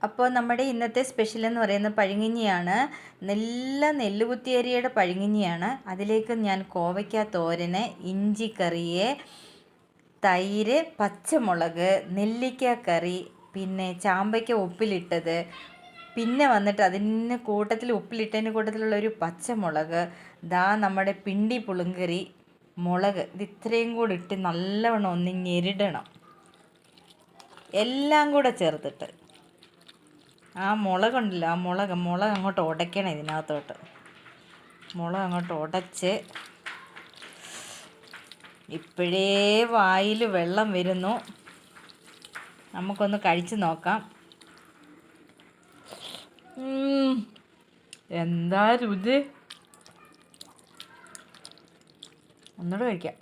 അപ്പോൾ നമ്മുടെ ഇന്നത്തെ സ്പെഷ്യൽ എന്ന് പറയുന്നത് പഴങ്കഞ്ഞിയാണ്. നല്ല നെല്ലുകുത്തിയരിയുടെ പഴങ്കഞ്ഞിയാണ്. അതിലേക്ക് ഞാൻ കോവയ്ക്ക തോരന്, ഇഞ്ചി കറിയെ, തൈര്, പച്ചമുളക്, നെല്ലിക്ക കറി, പിന്നെ ചാമ്പയ്ക്ക ഉപ്പിലിട്ടത്, പിന്നെ വന്നിട്ട് അതിന് കൂട്ടത്തിൽ ഉപ്പിലിട്ടതിന് കൂട്ടത്തിലുള്ള ഒരു പച്ചമുളക്, നമ്മുടെ പിണ്ടി പുളിങ്കറി, മുളക്, ഇത് ഇത്രയും കൂടി ഇട്ട് നല്ലവണ്ണം ഒന്ന് ഞെരിടണം. എല്ലാം കൂടെ ചേർത്തിട്ട് ആ മുളകുണ്ടല്ലോ, ആ മുളക് അങ്ങോട്ട് ഉടയ്ക്കണം. ഇതിനകത്തോട്ട് മുളക് അങ്ങോട്ട് ഉടച്ച് ഇപ്പോഴേ വായിൽ വെള്ളം വരുന്നു. നമുക്കൊന്ന് കഴിച്ച് നോക്കാം. എന്താ രുചി! ഒന്നുകൂടെ കഴിക്കാം.